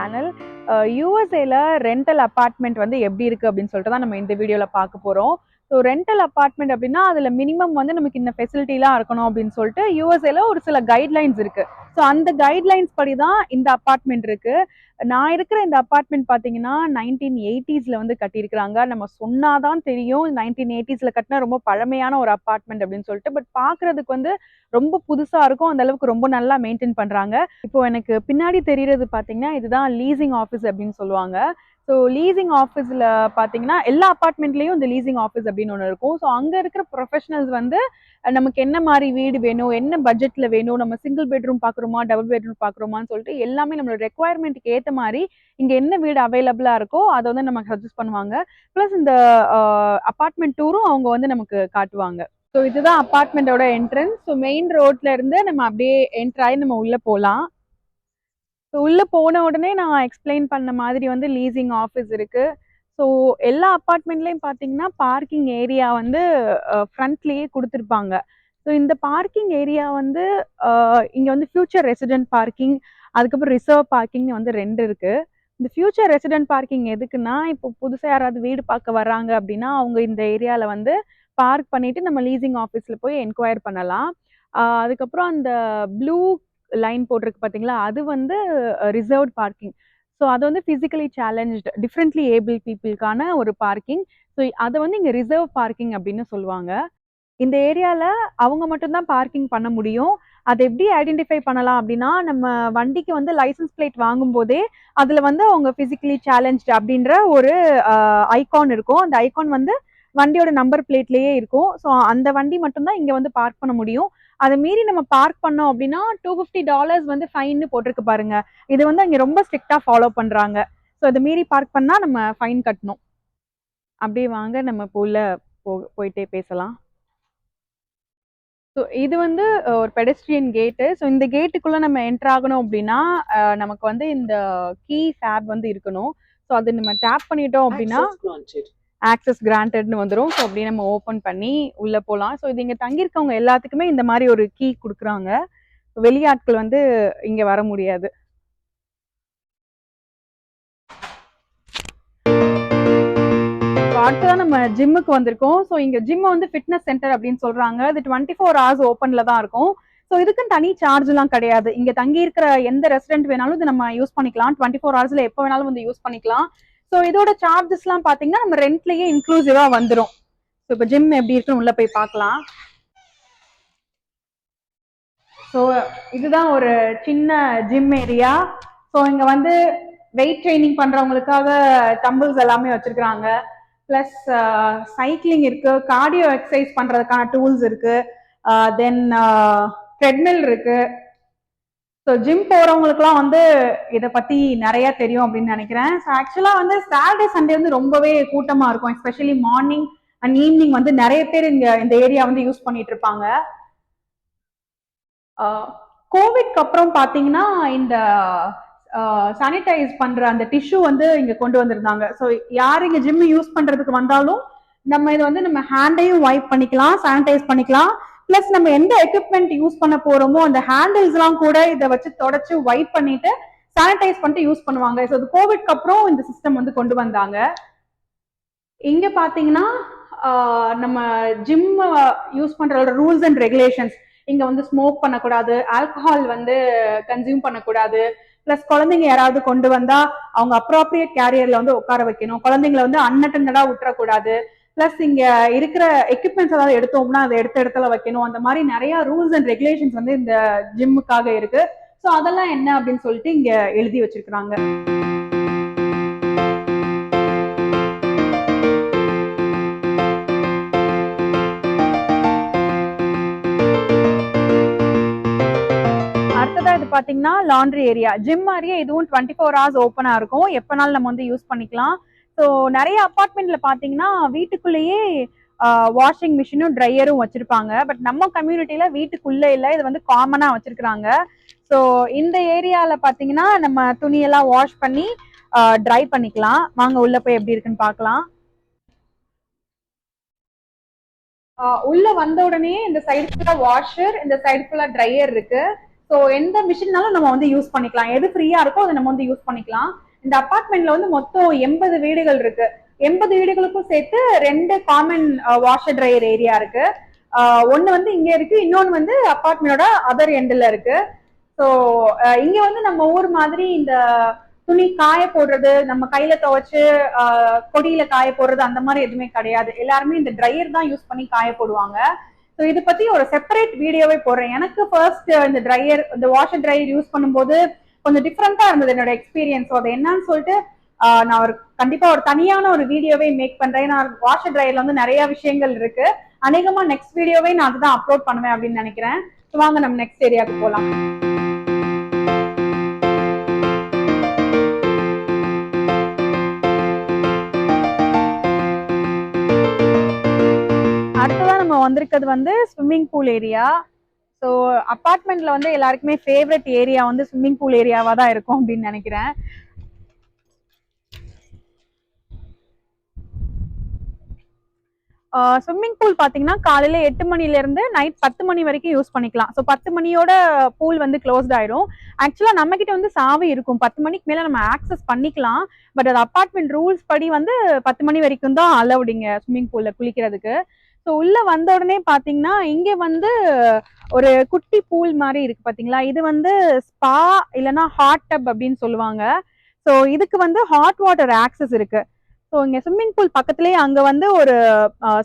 Channel. யூஎஸ்ஏல rental apartment வந்து எப்படி இருக்கு அப்படின்னு சொல்லிட்டு தான் நம்ம இந்த வீடியோல பார்க்க போறோம். ஸோ ரெண்டல் அபார்ட்மெண்ட் அப்படின்னா அதுல மினிமம் வந்து நமக்கு இந்த ஃபெசிலிட்டிலாம் இருக்கணும் அப்படின்னு சொல்லிட்டு யூஎஸ்ஏல ஒரு சில கைட்லைன்ஸ் இருக்கு. ஸோ அந்த கைட்லைன்ஸ் படி தான் இந்த அபார்ட்மெண்ட் இருக்கு. நான் இருக்கிற இந்த அபார்ட்மெண்ட் பார்த்தீங்கன்னா 1980s வந்து கட்டியிருக்கிறாங்க. நம்ம சொன்னாதான் தெரியும் 1980s கட்டின ரொம்ப பழமையான ஒரு அபார்ட்மெண்ட் அப்படின்னு சொல்லிட்டு. பட் பார்க்கறதுக்கு வந்து ரொம்ப புதுசா இருக்கும். அந்த அளவுக்கு ரொம்ப நல்லா மெயின்டைன் பண்றாங்க. இப்போ எனக்கு பின்னாடி தெரிகிறது பார்த்தீங்கன்னா இதுதான் லீசிங் ஆஃபீஸ் அப்படின்னு சொல்லுவாங்க. ஸோ லீசிங் ஆஃபீஸில் பார்த்தீங்கன்னா எல்லா அப்பார்ட்மெண்ட்லேயும் இந்த லீசிங் ஆஃபீஸ் அப்படின்னு ஒன்று இருக்கும். ஸோ அங்கே இருக்கிற ப்ரொஃபஷனல்ஸ் வந்து நமக்கு என்ன மாதிரி வீடு வேணும், என்ன பட்ஜெட்டில் வேணும், நம்ம சிங்கிள் பெட்ரூம் பார்க்குறோமா டபுள் பெட்ரூம் பார்க்குறோமான்னு சொல்லிட்டு எல்லாமே நம்மளோட ரெக்குவயர்மெண்ட்டுக்கு ஏற்ற மாதிரி இங்கே என்ன வீடு அவைலபிளாக இருக்கோ அதை வந்து நமக்கு சஜஸ்ட் பண்ணுவாங்க. ப்ளஸ் இந்த அப்பார்ட்மெண்ட் டூரும் அவங்க வந்து நமக்கு காட்டுவாங்க. ஸோ இதுதான் அப்பார்ட்மெண்ட்டோட என்ட்ரன்ஸ். ஸோ மெயின் ரோட்ல இருந்து நம்ம அப்படியே என்ட்ரு ஆகி நம்ம உள்ளே போகலாம். ஸோ உள்ளே போன உடனே நான் எக்ஸ்பிளைன் பண்ண மாதிரி வந்து லீசிங் ஆஃபீஸ் இருக்கு. ஸோ எல்லா அப்பார்ட்மெண்ட்லேயும் பார்த்தீங்கன்னா பார்க்கிங் ஏரியா வந்து ஃப்ரண்ட்லேயே கொடுத்துருப்பாங்க. ஸோ இந்த பார்க்கிங் ஏரியா வந்து இங்கே வந்து ஃபியூச்சர் ரெசிடென்ட் பார்க்கிங், அதுக்கப்புறம் ரிசர்வ் பார்க்கிங் வந்து 2 இருக்கு. இந்த ஃபியூச்சர் ரெசிடென்ட் பார்க்கிங் எதுக்குன்னா, இப்போ புதுசாக யாராவது வீடு பார்க்க வர்றாங்க அப்படின்னா அவங்க இந்த ஏரியாவில் வந்து பார்க் பண்ணிட்டு நம்ம லீசிங் ஆஃபீஸில் போய் என்கொயர் பண்ணலாம். அதுக்கப்புறம் அந்த ப்ளூ லைன் போட்டிருக்கு பார்த்தீங்களா, அது வந்து ரிசர்வ்ட் பார்க்கிங். ஸோ அது வந்து ஃபிசிக்கலி சேலஞ்ச்டு டிஃப்ரெண்ட்லி ஏபிள் பீப்புளுக்கான ஒரு பார்க்கிங். ஸோ அதை வந்து இங்கே ரிசர்வ் பார்க்கிங் அப்படின்னு சொல்லுவாங்க. இந்த ஏரியாவில் அவங்க மட்டும்தான் பார்க்கிங் பண்ண முடியும். அதை எப்படி ஐடென்டிஃபை பண்ணலாம் அப்படின்னா, நம்ம வண்டிக்கு வந்து லைசன்ஸ் பிளேட் வாங்கும்போதே அதில் வந்து அவங்க ஃபிசிக்கலி சேலஞ்ச்டு அப்படின்ற ஒரு ஐகான் இருக்கும். அந்த ஐகான் வந்து வண்டியோட நம்பர் பிளேட்லேயே இருக்கும். ஸோ அந்த வண்டி மட்டும்தான் இங்கே வந்து பார்க் பண்ண முடியும். அதை மீறி நம்ம பார்க் பண்ணோம் அப்படின்னா $250 வந்து ஃபைன்னு போட்டிருக்கு பாருங்க. இது வந்து அங்கே ரொம்ப ஸ்ட்ரிக்டாக ஃபாலோ பண்ணுறாங்க. ஸோ அதை மீறி பார்க் பண்ணால் நம்ம ஃபைன் கட்டணும். அப்படியே வாங்க நம்ம உள்ள போயிட்டே பேசலாம். ஸோ இது வந்து ஒரு பெடஸ்ட்ரியன் கேட்டு. ஸோ இந்த கேட்டுக்குள்ளே நம்ம என்ட்ரு ஆகணும் அப்படின்னா நமக்கு வந்து இந்த கீ ஃபேப் வந்து இருக்கணும். ஸோ அது நம்ம டேப் பண்ணிட்டோம் அப்படின்னா ஆக்சஸ் கிராண்டட்னு வந்துடும். ஸோ அப்படியே நம்ம ஓப்பன் பண்ணி உள்ளே போகலாம். ஸோ இது இங்கே தங்கியிருக்கவங்க எல்லாத்துக்குமே இந்த மாதிரி ஒரு கீ கொடுக்குறாங்க. வெளியாட்கள் வந்து இங்கே வர முடியாது. அடுத்ததான் நம்ம ஜிம்முக்கு வந்திருக்கோம். ஸோ இங்கே ஜிம் வந்து ஃபிட்னஸ் சென்டர் அப்படின்னு சொல்கிறாங்க. இது 24 hours ஓப்பனில் தான் இருக்கும். ஸோ இதுக்குன்னு தனி சார்ஜ்லாம் கிடையாது. இங்கே தங்கி இருக்கிற எந்த ரெசிடென்ட் வேணாலும் இது நம்ம யூஸ் பண்ணிக்கலாம். 24 hours எப்போ வேணாலும் வந்து யூஸ் பண்ணிக்கலாம். ஸோ இதோட சார்ஜஸ்லாம் பார்த்தீங்கன்னா நம்ம ரெண்ட்லேயே இன்க்ளூசிவாக வந்துடும். ஸோ இப்போ ஜிம் எப்படி இருக்குன்னு உள்ளே போய் பார்க்கலாம். ஸோ இதுதான் ஒரு சின்ன ஜிம் ஏரியா. ஸோ இங்கே வந்து வெயிட் ட்ரைனிங் பண்ணுறவங்களுக்காக டம்பிள்ஸ் எல்லாமே வச்சுருக்குறாங்க. ப்ளஸ் சைக்கிளிங் இருக்குது, கார்டியோ எக்ஸசைஸ் பண்ணுறதுக்கான டூல்ஸ் இருக்குது, தென் ட்ரெட்மில் இருக்குது. ஸோ ஜிம் போகிறவங்களுக்குலாம் வந்து இதை பற்றி நிறையா தெரியும் அப்படின்னு நினைக்கிறேன். ஸோ ஆக்சுவலாக வந்து சாட்டர்டே சண்டே வந்து ரொம்பவே கூட்டமாக இருக்கும். எஸ்பெஷலி மார்னிங் அண்ட் ஈவினிங் வந்து நிறைய பேர் இங்கே இந்த ஏரியா வந்து யூஸ் பண்ணிட்டு இருப்பாங்க. கோவிட்க்கு அப்புறம் பார்த்தீங்கன்னா இந்த சானிடைஸ் பண்ற அந்த டிஷ்யூ வந்து இங்க கொண்டு வந்திருந்தாங்க. ஸோ யார் இங்க ஜிம் யூஸ் பண்றதுக்கு வந்தாலும் நம்ம இதை வந்து நம்ம ஹேண்டையும் வைப் பண்ணிக்கலாம், சானிடைஸ் பண்ணிக்கலாம். பிளஸ் நம்ம எந்த எக்யூப்மெண்ட் யூஸ் பண்ண போறோமோ அந்த ஹேண்டில்ஸ் எல்லாம் கூட இதை வச்சு தொடச்சு வைப் பண்ணிட்டு சானிடைஸ் பண்ணிட்டு யூஸ் பண்ணுவாங்க. ஸோ இது கோவிட்க்கு அப்புறம் இந்த சிஸ்டம் வந்து கொண்டு வந்தாங்க. இங்க பாத்தீங்கன்னா நம்ம ஜிம் யூஸ் பண்ற ரூல்ஸ் அண்ட் ரெகுலேஷன்ஸ். இங்க வந்து ஸ்மோக் பண்ணக்கூடாது, ஆல்கஹால் வந்து கன்சியூம் பண்ணக்கூடாது. பிளஸ் குழந்தைங்க யாராவது கொண்டு வந்தா அவங்க அப்ராப்ரியேட் கேரியர்ல வந்து உட்கார வைக்கணும். குழந்தைங்களை வந்து அன்அட்டெண்டடா விட்டுறக்கூடாது. பிளஸ் இங்க இருக்கிற எக்யூப்மெண்ட்ஸ் ஏதாவது எடுத்தோம்னா அதை எடுத்த இடத்துல வைக்கணும். அந்த மாதிரி நிறைய ரூல்ஸ் அண்ட் ரெகுலேஷன்ஸ் வந்து இந்த ஜிம்முக்காக இருக்கு. ஸோ அதெல்லாம் என்ன அப்படின்னு சொல்லிட்டு இங்க எழுதி வச்சிருக்காங்க. இது பாத்தீங்கன்னா லாண்ட்ரி ஏரியா. ஜிம் மாதிரியே இதுவும் 24 hours ஓப்பனா இருக்கும். எப்பனாலும் நம்ம வந்து யூஸ் பண்ணிக்கலாம். ஸோ நிறைய அப்பார்ட்மெண்ட்ல பாத்தீங்கன்னா வீட்டுக்குள்ளேயே வாஷிங் மிஷினும் ட்ரையரும் வச்சிருப்பாங்க. பட் நம்ம கம்யூனிட்டியில வீட்டுக்குள்ள இல்லை, இது வந்து காமனா வச்சிருக்காங்க. ஸோ இந்த ஏரியால பாத்தீங்கன்னா நம்ம துணியெல்லாம் வாஷ் பண்ணி ட்ரை பண்ணிக்கலாம். வாங்க உள்ள போய் எப்படி இருக்குன்னு பார்க்கலாம். உள்ள வந்த உடனே இந்த சைடு ஃபுல்லா வாஷர், இந்த சைடு ஃபுல்லா ட்ரையர் இருக்கு. ஸோ எந்த மிஷின்னாலும் நம்ம வந்து யூஸ் பண்ணிக்கலாம், எது ஃப்ரீயா இருக்கோ அதை நம்ம வந்து யூஸ் பண்ணிக்கலாம். இந்த அபார்ட்மெண்ட்ல வந்து மொத்தம் 80 வீடுகள் இருக்கு. 80 வீடுகளுக்கும் சேர்த்து 2 காமன் வாஷர் ட்ரையர் ஏரியா இருக்கு. ஒன்னு வந்து இங்க இருக்கு, இன்னொன்னு வந்து அபார்ட்மெண்டோட அதர் எண்ட்ல இருக்கு. ஸோ இங்க வந்து நம்ம ஊர் மாதிரி இந்த துணி காய போடுறது, நம்ம கையில துவைச்சு கொடியில காய போடுறது அந்த மாதிரி எதுவுமே கிடையாது. எல்லாருமே இந்த ட்ரையர் தான் யூஸ் பண்ணி காய போடுவாங்க. ஸோ இதை பத்தி ஒரு செப்பரேட் வீடியோவே போடுறேன். எனக்கு ஃபர்ஸ்ட் இந்த ட்ரையர், இந்த வாஷர் ட்ரையர் யூஸ் பண்ணும்போது கொஞ்சம் டிஃப்ரெண்டா இருந்தது என்னோட எக்ஸ்பீரியன்ஸ். அது என்னன்னு சொல்லிட்டு நான் ஒரு கண்டிப்பா ஒரு தனியான ஒரு வீடியோவே மேக் பண்றேன். நான் வாஷர் ட்ரையர்ல வந்து நிறைய விஷயங்கள் இருக்கு. அநேகமா நெக்ஸ்ட் வீடியோவே நான் அதுதான் அப்லோட் பண்ணுவேன் அப்படின்னு நினைக்கிறேன். வாங்க நம்ம நெக்ஸ்ட் ஏரியாவுக்கு போலாம். அடுத்ததான் நம்ம வந்திருக்கிறது வந்து ஸ்விம்மிங் பூல் ஏரியா. ஸோ அபார்ட்மெண்ட்ல வந்து எல்லாருக்குமே ஃபேவரட் ஏரியா வந்து ஸ்விம்மிங் பூல் ஏரியாவா தான் இருக்கும் அப்படின்னு நினைக்கிறேன். ஸ்விம்மிங் பூல் பார்த்தீங்கன்னா காலையில 8 மணில இருந்து நைட் 10 மணி வரைக்கும் யூஸ் பண்ணிக்கலாம். ஸோ 10 மணியோட பூல் வந்து க்ளோஸ்ட் ஆயிடும். ஆக்சுவலா நம்ம கிட்ட வந்து சாவி இருக்கும், 10 மணிக்கு மேல நம்ம ஆக்சஸ் பண்ணிக்கலாம். பட் அது அபார்ட்மெண்ட் ரூல்ஸ் படி வந்து 10 மணி வரைக்கும் தான் அலவுடிங்க ஸ்விம்மிங் பூல்ல குளிக்கிறதுக்கு. ஸோ உள்ள வந்த உடனே பாத்தீங்கன்னா இங்க வந்து ஒரு குட்டி பூல் மாதிரி இருக்கு பாத்தீங்களா, இது வந்து ஸ்பா இல்லைன்னா ஹாட் டப் அப்படின்னு சொல்லுவாங்க. ஸோ இதுக்கு வந்து ஹாட் வாட்டர் ஆக்சஸ் இருக்கு. ஸோ இங்க ஸ்விம்மிங் பூல் பக்கத்துலேயே அங்க வந்து ஒரு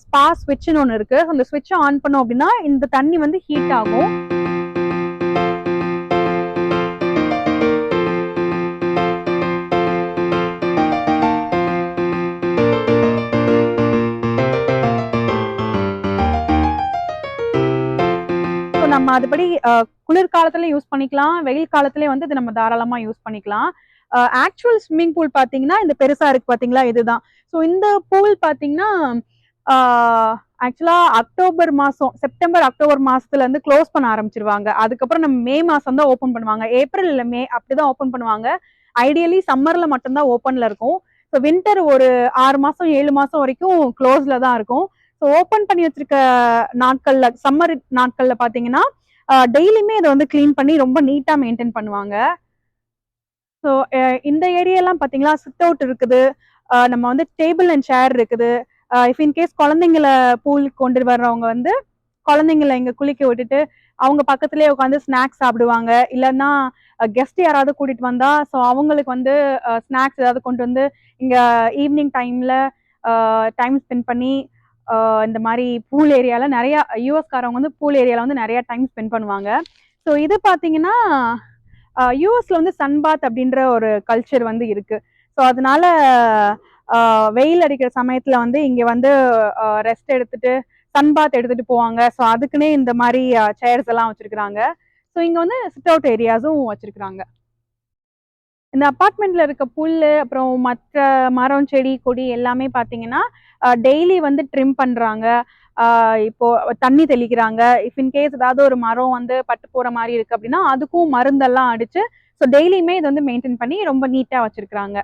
ஸ்பா ஸ்விட்ச்னு ஒன்று இருக்கு. அந்த ஸ்விட்சை ஆன் பண்ணோம் அப்படின்னா இந்த தண்ணி வந்து ஹீட் ஆகும். நம்ம அதுபடி குளிர்காலத்துல யூஸ் பண்ணிக்கலாம், வெயில் காலத்திலே வந்து இது நம்ம தாராளமா யூஸ் பண்ணிக்கலாம். ஆக்சுவல் ஸ்விம்மிங் பூல் பாத்தீங்கன்னா இந்த பெருசா இருக்கு பாத்தீங்களா, இதுதான். ஸோ இந்த பூல் பாத்தீங்கன்னா ஆக்சுவலா அக்டோபர் மாசம், செப்டம்பர் அக்டோபர் மாசத்துல இருந்து க்ளோஸ் பண்ண ஆரம்பிச்சிருவாங்க. அதுக்கப்புறம் நம்ம மே மாசம் தான் ஓப்பன் பண்ணுவாங்க. ஏப்ரல் இல்ல மே அப்படிதான் ஓப்பன் பண்ணுவாங்க. ஐடியலி சம்மர்ல மட்டும்தான் ஓப்பன்ல இருக்கும். ஸோ வின்டர் ஒரு 6 மாசம் 7 மாசம் வரைக்கும் க்ளோஸ்ல தான் இருக்கும். ஸோ ஓப்பன் பண்ணி வச்சிருக்க நாட்கள்ல, சம்மர் நாட்கள்ல பாத்தீங்கன்னா டெய்லியுமே இதை வந்து கிளீன் பண்ணி ரொம்ப நீட்டா மெயின்டைன் பண்ணுவாங்க. ஸோ இந்த ஏரியாலாம் பாத்தீங்களா சிட் அவுட் இருக்குது, நம்ம வந்து டேபிள் அண்ட் சேர் இருக்குது. இஃப் இன்கேஸ் குழந்தைங்களை பூலுக்கு கொண்டு வர்றவங்க வந்து குழந்தைங்களை இங்க குளிக்க விட்டுட்டு அவங்க பக்கத்துலேயே உட்காந்து ஸ்நாக்ஸ் சாப்பிடுவாங்க. இல்லைன்னா கெஸ்ட் யாராவது கூட்டிட்டு வந்தா ஸோ அவங்களுக்கு வந்து ஸ்நாக்ஸ் ஏதாவது கொண்டு வந்து இங்க ஈவினிங் டைம்ல டைம் ஸ்பெண்ட் பண்ணி இந்த மாதிரி பூல் ஏரியால நிறைய யூஎஸ்காரவங்க வந்து பூல் ஏரியால வந்து நிறைய டைம் ஸ்பெண்ட் பண்ணுவாங்க. ஸோ இது பார்த்தீங்கன்னா யூஎஸ்ல வந்து சன்பாத் அப்படின்ற ஒரு கல்ச்சர் வந்து இருக்கு. ஸோ அதனால வெயில் அடிக்கிற சமயத்துல வந்து இங்க வந்து ரெஸ்ட் எடுத்துட்டு சன்பாத் எடுத்துட்டு போவாங்க. ஸோ அதுக்குன்னே இந்த மாதிரி சேர்ஸ் எல்லாம் வச்சிருக்கிறாங்க. ஸோ இங்க வந்து சிட் அவுட் ஏரியாஸும் வச்சிருக்கிறாங்க. இந்த அபார்ட்மெண்ட்ல இருக்க புல்லு அப்புறம் மற்ற மரம் செடி கொடி எல்லாமே பார்த்தீங்கன்னா டெய்லி வந்து ட்ரிம் பண்றாங்க. இப்போ தண்ணி தெளிக்கிறாங்க. இஃப் இன்கேஸ் ஏதாவது ஒரு மரம் வந்து பட்டு போற மாதிரி இருக்கு அப்படின்னா அதுக்கும் மருந்தெல்லாம் அடிச்சு ஸோ டெய்லியுமே இது வந்து மெயின்டைன் பண்ணி ரொம்ப நீட்டா வச்சிருக்கிறாங்க.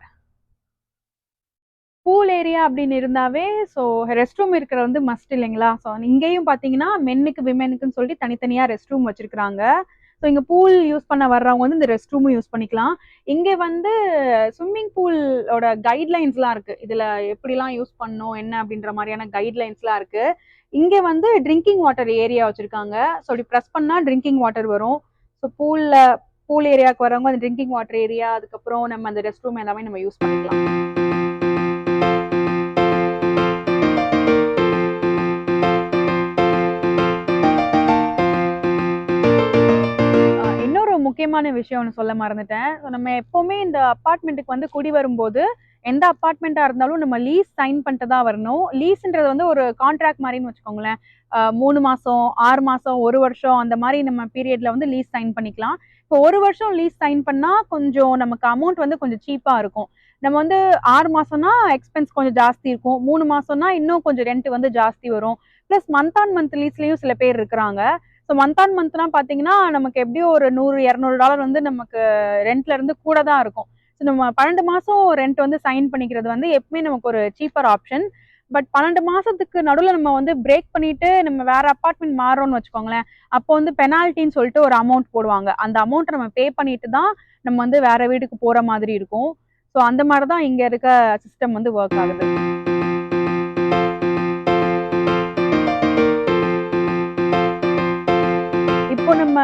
பூல் ஏரியா அப்படின்னு இருந்தாவே ஸோ ரெஸ்ட் ரூம் இருக்கிற வந்து மஸ்ட் இல்லைங்களா. ஸோ இங்கேயும் பார்த்தீங்கன்னா மென்னுக்கு விமெனுக்குன்னு சொல்லி தனித்தனியாக ரெஸ்ட் ரூம் வச்சிருக்கிறாங்க. ஸோ இங்கே பூல் யூஸ் பண்ண வர்றவங்க வந்து இந்த ரெஸ்ட் ரூமும் யூஸ் பண்ணிக்கலாம். இங்கே வந்து ஸ்விம்மிங் பூலோட கைட்லைன்ஸ்லாம் இருக்குது, இதில் எப்படிலாம் யூஸ் பண்ணணும் என்ன அப்படின்ற மாதிரியான கைட்லைன்ஸ்லாம் இருக்குது. இங்கே வந்து ட்ரிங்கிங் வாட்டர் ஏரியா வச்சுருக்காங்க. ஸோ இப்படி ப்ரெஸ் பண்ணால் ட்ரிங்கிங் வாட்டர் வரும். ஸோ பூல் ஏரியாவுக்கு வரவங்க அந்த ட்ரிங்கிங் வாட்டர் ஏரியா, அதுக்கப்புறம் நம்ம அந்த ரெஸ்ட் ரூம் எல்லாமே நம்ம யூஸ் பண்ணிக்கலாம். முக்கியமான விஷயம் ஒன்று சொல்ல மறந்துட்டேன். நம்ம எப்பவுமே இந்த அப்பார்ட்மெண்ட்டுக்கு வந்து குடி வரும்போது எந்த அப்பார்ட்மெண்ட்டா இருந்தாலும் நம்ம லீஸ் சைன் பண்ணிட்டு தான் வரணும். லீஸ்ன்றது வந்து ஒரு கான்ட்ராக்ட் மாதிரின்னு வச்சுக்கோங்களேன். 3 மாசம் 6 மாசம் 1 வருஷம் அந்த மாதிரி நம்ம பீரியட்ல வந்து லீஸ் சைன் பண்ணிக்கலாம். இப்போ 1 வருஷம் லீஸ் சைன் பண்ணா கொஞ்சம் நமக்கு அமௌண்ட் வந்து கொஞ்சம் சீப்பா இருக்கும். நம்ம வந்து 6 மாசம்னா எக்ஸ்பென்ஸ் கொஞ்சம் ஜாஸ்தி இருக்கும், 3 மாசம்னா இன்னும் கொஞ்சம் ரெண்ட் வந்து ஜாஸ்தி வரும். பிளஸ் மந்த் ஆன் மந்த் லீஸ்லயும் சில பேர் இருக்கிறாங்க. ஸோ மந்த் ஆன் மந்த்னா பார்த்தீங்கன்னா நமக்கு எப்படியும் ஒரு $100-200 வந்து நமக்கு ரெண்ட்ல இருந்து கூட தான் இருக்கும். ஸோ நம்ம 12 மாசம் ரெண்ட் வந்து சைன் பண்ணிக்கிறது வந்து எப்பவுமே நமக்கு ஒரு சீப்பர் ஆப்ஷன். பட் 12 மாசத்துக்கு நடுவில் நம்ம வந்து பிரேக் பண்ணிட்டு நம்ம வேற அப்பார்ட்மெண்ட் மாறோம்னு வச்சுக்கோங்களேன், அப்போ வந்து பெனால்ட்டின்னு சொல்லிட்டு ஒரு அமௌண்ட் போடுவாங்க. அந்த அமௌண்ட் நம்ம பே பண்ணிட்டு தான் நம்ம வந்து வேற வீட்டுக்கு போற மாதிரி இருக்கும். ஸோ அந்த மாதிரி தான் இங்க இருக்க சிஸ்டம் வந்து ஒர்க் ஆகுது. இப்போ நம்ம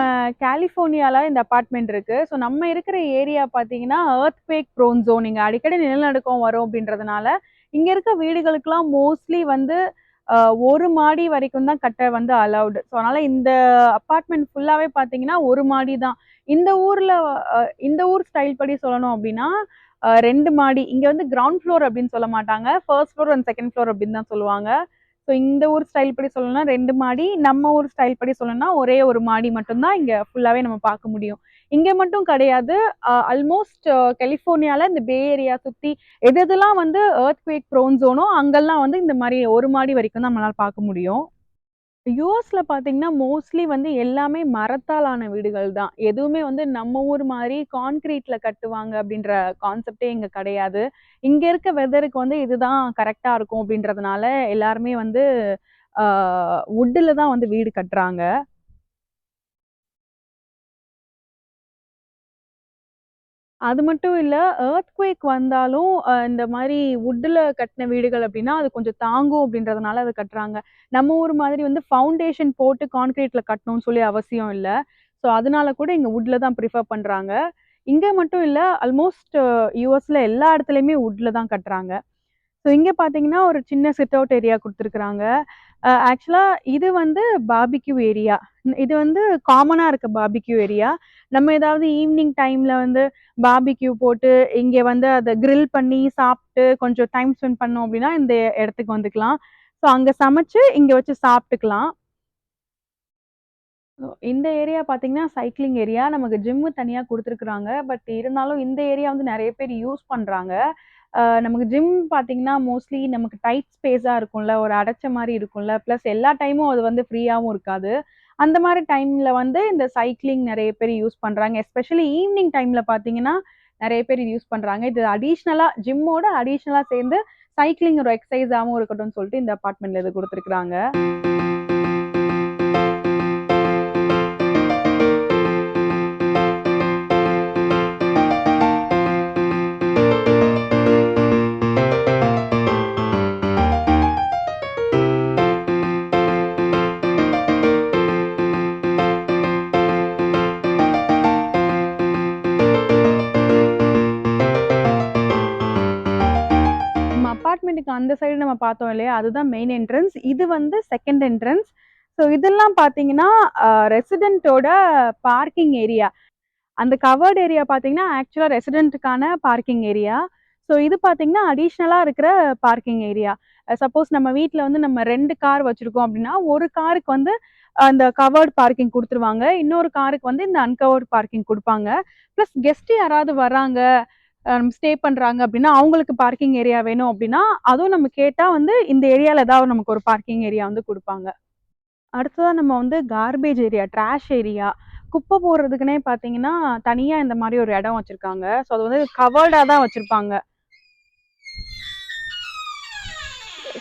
கலிஃபோர்னியால இந்த அபார்ட்மெண்ட் இருக்கு. ஸோ நம்ம இருக்கிற ஏரியா பார்த்தீங்கன்னா, எர்த்குவேக் ப்ரோன் ஜோன். இங்க அடிக்கடி நிலநடுக்கம் வரும் அப்படின்றதுனால, இங்க இருக்க வீடுகளுக்கெல்லாம் மோஸ்ட்லி வந்து அ 1 மாடி வரைக்கும் தான் கட்ட வந்து அலவுட். ஸோ அதனால இந்த அபார்ட்மெண்ட் ஃபுல்லாவே பார்த்தீங்கன்னா, 1 மாடி தான். இந்த ஊர்ல அ இந்த ஊர் ஸ்டைல் படி சொல்லணும் அப்படின்னா, 2 மாடி. இங்க வந்து கிரவுண்ட் ஃப்ளோர் அப்படின்னு சொல்ல மாட்டாங்க. 1 ஃப்ளோர் அண்ட் 2ண்ட் ஃப்ளோர் அப்படின்னு தான் சொல்லுவாங்க. ஸோ இந்த ஊர் ஸ்டைல் படி சொல்லணும்னா 2 மாடி. நம்ம ஊர் ஸ்டைல் படி சொல்லணும்னா ஒரே 1 மாடி மட்டும் தான் இங்க ஃபுல்லாவே நம்ம பார்க்க முடியும். இங்க மட்டும் கிடையாது. ஆல்மோஸ்ட் கலிஃபோர்னியால இந்த பே ஏரியா சுத்தி எதெதெல்லாம் வந்து எர்த்குவேக் ப்ரோன் ஜோனோ அங்கெல்லாம் வந்து இந்த மாரி 1 மாடி வரைக்கும் தான் நம்மளால பார்க்க முடியும். யுஎஸ்ல பார்த்தீங்கன்னா, மோஸ்ட்லி வந்து எல்லாமே மரத்தால் ஆன வீடுகள் தான். எதுவுமே வந்து நம்ம ஊர் மாரி கான்கிரீட்ல கட்டுவாங்க அப்படின்ற கான்செப்ட்டே இங்க கிடையாது. இங்க இருக்க வெதருக்கு வந்து இதுதான் கரெக்ட்டா இருக்கும் அப்படின்றதுனால, எல்லாருமே வந்து ஆ வுட்ல தான் வந்து வீடு கட்டுறாங்க. அது மட்டும் இல்ல, எர்த்குவேக் வந்தாலும் இந்த மாரி வுட்ல கட்டின வீடுகள் அப்டின்னா, அது கொஞ்சம் தாங்கும் அப்டின்றதுனால அத கட்டுறாங்க. நம்ம ஊர் மாதிரி வந்து ஃபவுண்டேஷன் போட்டு கான்கிரீட்ல கட்டணும்னு சொல்லி அவசியம் இல்ல. ஸோ அதனால கூட இங்க வுட்ல தான் ப்ரிஃபர் பண்றாங்க. இங்க மட்டும் இல்ல, ஆல்மோஸ்ட் யுஎஸ்ல எல்லா இடத்துலயுமே வுட்ல தான் கட்டுறாங்க. ஸோ இங்க பார்த்தீங்கன்னா, ஒரு சின்ன சிட் அவுட் ஏரியா குடுத்துருக்குறாங்க. ஆக்சுவலா இது வந்து பார்பிக்யூ ஏரியா. இது வந்து காமனா இருக்க பார்பிக்யூ ஏரியா. நம்ம ஏதாவது ஈவ்னிங் டைம்ல வந்து பார்பிக்யூ போட்டு, இங்க வந்து அத கிரில் பண்ணி சாப்ட்டு, கொஞ்சம் டைம் ஸ்பெண்ட் பண்ணோம் அப்டின்னா, இந்த இடத்துக்கு வந்துக்கலாம். ஸோ அங்க சமைச்சு, இங்க வச்சு சாப்ட்டுக்கலாம். இந்த ஏரியா பார்த்தீங்கன்னா, சைக்கிளிங் ஏரியா. நமக்கு ஜிம்மு தனியா குடுத்துருக்குறாங்க. பட் இருந்தாலும் இந்த ஏரியா வந்து நெறைய பேர் யூஸ் பண்றாங்க. நமக்கு ஜிம் பார்த்தீங்கன்னா, மோஸ்ட்லி நமக்கு டைட் ஸ்பேஸா இருக்கும்ல. ஒரு அடைச்ச மாரி இருக்கும்ல. பிளஸ் எல்லா டைமும் அது வந்து ஃப்ரீயாவும் இருக்காது. அந்த மாரி டைம்ல வந்து இந்த சைக்கிளிங் நெறைய பேர் யூஸ் பண்றாங்க. எஸ்பெஷலி ஈவ்னிங் டைம்ல பார்த்தீங்கன்னா, நெறைய பேர் இது யூஸ் பண்றாங்க. இது அடிஷனலா ஜிம்மோட அடிஷனலா சேர்ந்து சைக்கிளிங் ஒரு எக்சர்சைஸாவும் இருக்கட்டும்னு சொல்லிட்டு இந்த அபார்ட்மெண்ட்ல இது குடுத்துருக்காங்க. நம்ம அபார்ட்மெண்ட்டுக்கு அந்த சைடு நம்ம பார்த்தோம் இல்லையா? அதுதான் மெயின் என்ட்ரன்ஸ். இது வந்து 2ண்ட் என்ட்ரன்ஸ். ஸோ இதெல்லாம் பார்த்தீங்கன்னா, ரெசிடென்ட்டோட பார்க்கிங் ஏரியா. அந்த கவர்ட் ஏரியா பார்த்தீங்கன்னா, ஆக்சுவலா ரெசிடென்ட்டுக்கான பார்க்கிங் ஏரியா. ஸோ இது பார்த்தீங்கன்னா, அடிஷனலா இருக்கிற பார்க்கிங் ஏரியா. சப்போஸ் நம்ம வீட்ல வந்து நம்ம 2 கார் வச்சிருக்கோம் அப்டின்னா, ஒரு காருக்கு வந்து அந்த கவர்ட் பார்க்கிங் குடுத்துருவாங்க. இன்னொரு காருக்கு வந்து இந்த அன்கவர்ட் பார்க்கிங் குடுப்பாங்க. பிளஸ் கெஸ்ட் யாராவது வராங்க, ஸ்டே பண்றாங்க அப்டின்னா, அவங்களுக்கு பார்க்கிங் ஏரியா வேணும் அப்டின்னா, அதுவும் நம்ம கேட்டா வந்து இந்த ஏரியால ஏதாவது நமக்கு ஒரு பார்க்கிங் ஏரியா வந்து குடுப்பாங்க. அடுத்ததா நம்ம வந்து கார்பேஜ் ஏரியா, ட்ராஷ் ஏரியா. குப்பை போடுறதுக்குன்னே பார்த்தீங்கன்னா, தனியா இந்த மாரி ஒரு இடம் வச்சிருக்காங்க. ஸோ அது வந்து கவர்டா தான் வச்சிருப்பாங்க.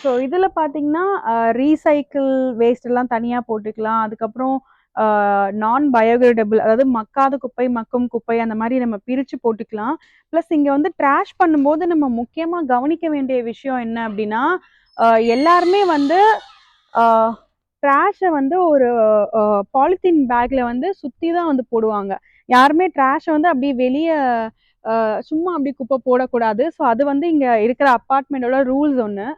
ஸோ இதில பார்த்தீங்கன்னா, ரீசைக்கிள் வேஸ்ட் எல்லாம் தனியா போட்டுக்கலாம். அதுக்கப்புறம் அ நான் பயோகிரேடபிள் அதாவது மக்காத குப்பை, மக்கும் குப்பை அந்த மாரி நம்ம பிரிச்சு போட்டுக்கலாம். பிளஸ் இங்க வந்து ட்ராஷ் பண்ணும்போது நம்ம முக்கியமா கவனிக்க வேண்டிய விஷயம் என்ன அப்டின்னா, அ எல்லாருமே வந்து அ ட்ராஷ வந்து ஒரு அ பாலித்தீன் பேக்ல வந்து சுத்தி தான் வந்து போடுவாங்க. யாருமே ட்ராஷ வந்து அப்டியே வெளிய சும்மா அப்டி குப்பை போடக்கூடாது. ஸோ அது வந்து இங்க இருக்கிற அபார்ட்மெண்டோட ரூல்ஸ் ஒண்ணு.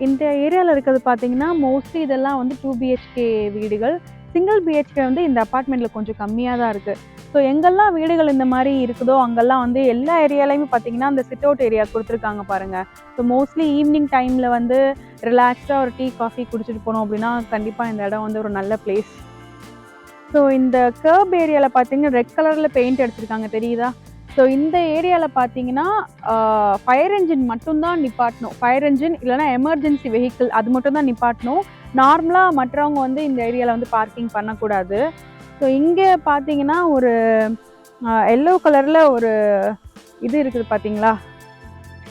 இந்த ஏரியால இருக்கிறது பார்த்தீங்கன்னா, மோஸ்ட்லி இதெல்லாம் வந்து 2 பிஹெச்கே வீடுகள். சிங்கிள் பிஹெச்கே வந்து இந்த அபார்ட்மெண்ட்ல கொஞ்சம் கம்மியா தான் இருக்கு. ஸோ எங்கெல்லாம் வீடுகள் இந்த மாரி இருக்குதோ, அங்கெல்லாம் வந்து எல்லா ஏரியாலயுமே பார்த்தீங்கன்னா, அந்த சிட் அவுட் ஏரியா குடுத்துருக்காங்க பாருங்க. ஸோ மோஸ்ட்லி ஈவினிங் டைம்ல வந்து ரிலாக்ஸ்டாக ஒரு டீ காஃபி குடிச்சிட்டு போனோம் அப்படின்னா கண்டிப்பாக இந்த இடம் வந்து ஒரு நல்ல பிளேஸ். ஸோ இந்த கர்ப் ஏரியாவில் பார்த்தீங்கன்னா ரெட் கலரில் பெயிண்ட் அடிச்சிருக்காங்க தெரியுதா? ஸோ இந்த ஏரியாவில் பார்த்தீங்கன்னா ஃபயர் என்ஜின் மட்டும்தான் நிப்பாட்டணும். ஃபயர் என்ஜின் இல்லைனா எமர்ஜென்சி வெஹிக்கிள் அது மட்டும் தான் நிப்பாட்டணும். நார்மலாக மற்றவங்க வந்து இந்த ஏரியாவில் வந்து பார்க்கிங் பண்ணக்கூடாது. ஸோ இங்கே பார்த்தீங்கன்னா ஒரு எல்லோ கலரில் ஒரு இது இருக்குது பார்த்தீங்களா?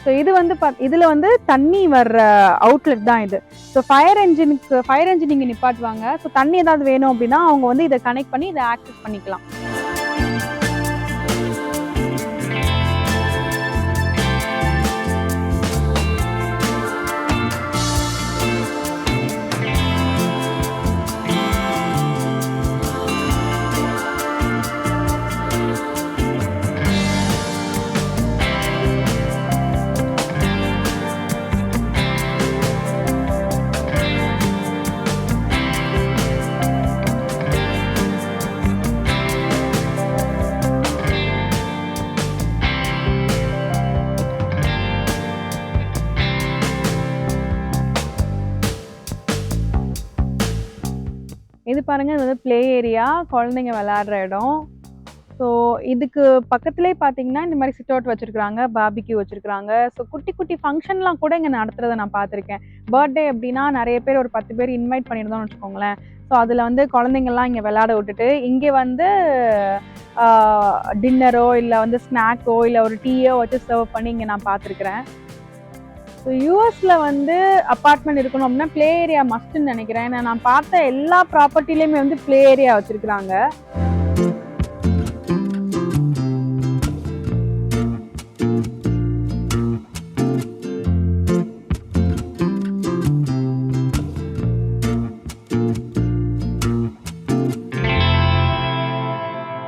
ஸோ இது வந்து இதில் வந்து தண்ணி வர்ற அவுட்லெட் தான் இது. ஸோ ஃபயர் என்ஜின் இங்கே நிப்பாட்டுவாங்க. ஸோ தண்ணி ஏதாவது வேணும் அப்படின்னா அவங்க வந்து இதை கனெக்ட் பண்ணி இதை ஆக்சஸ் பண்ணிக்கலாம். இது பாருங்க, இது வந்து ப்ளே ஏரியா, குழந்தைங்க விளையாடுற இடம். ஸோ இதுக்கு பக்கத்துலேயே பார்த்தீங்கன்னா இந்த மாதிரி சிட் அவுட் வச்சுருக்குறாங்க, பார்பிக்யூ வச்சுருக்குறாங்க. ஸோ குட்டி குட்டி ஃபங்க்ஷன்லாம் கூட இங்கே நடத்துறதை நான் பார்த்துருக்கேன். பர்த்டே அப்படின்னா நிறைய பேர் ஒரு 10 பேர் இன்வைட் பண்ணியிருந்தோம்னு வச்சுக்கோங்களேன். ஸோ அதில் வந்து குழந்தைங்கள்லாம் இங்கே விளையாட விட்டுட்டு இங்கே வந்து டின்னரோ இல்லை வந்து ஸ்நாக்கோ இல்லை ஒரு டீயோ வச்சு சர்வ் பண்ணி இங்கே நான் பார்த்துருக்குறேன். ஸோ யூஎஸ்ல வந்து அப்பார்ட்மெண்ட் இருக்கணும் அப்படின்னா ப்ளே ஏரியா மஸ்ட்ன்னு நினைக்கிறேன். ஏன்னா நான் பார்த்த எல்லா ப்ராப்பர்ட்டிலையுமே வந்து ப்ளே ஏரியா வச்சுருக்குறாங்க.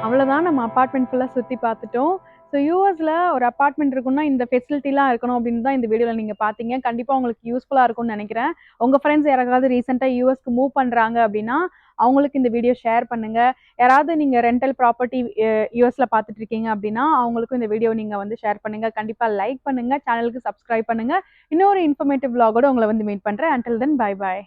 அவ்வளோதான், நம்ம அப்பார்ட்மெண்ட் ஃபுல்லாக சுற்றி பார்த்துட்டோம். ஸோ யூஎஸில் ஒரு அப்பார்ட்மெண்ட் இருக்குன்னா இந்த ஃபெசிலிட்டிலாம் இருக்கணும் அப்படின்னு தான் இந்த வீடியோவில் நீங்கள் பார்த்தீங்க. கண்டிப்பாக உங்களுக்கு யூஸ்ஃபுல்லாக இருக்கும்னு நினைக்கிறேன். உங்கள் ஃப்ரெண்ட்ஸ் யாராவது ரீசெண்டாக யூஎஸ்க்கு மூவ் பண்ணுறாங்க அப்படின்னா அவங்களுக்கு இந்த வீடியோ ஷேர் பண்ணுங்கள். யாராவது நீங்கள் ரெண்டல் ப்ராப்பர்ட்டி யூஎஸில் பார்த்துட்டு இருக்கீங்க அப்படின்னா அவங்களுக்கும் இந்த வீடியோ நீங்கள் வந்து ஷேர் பண்ணுங்கள். கண்டிப்பாக லைக் பண்ணுங்கள், சேனலுக்கு சப்ஸ்கிரைப் பண்ணுங்கள். இன்னொரு இன்ஃபர்மேட்டிவ் விலாகோட உங்களை வந்து மீட் பண்ணுறேன். Until then bye bye.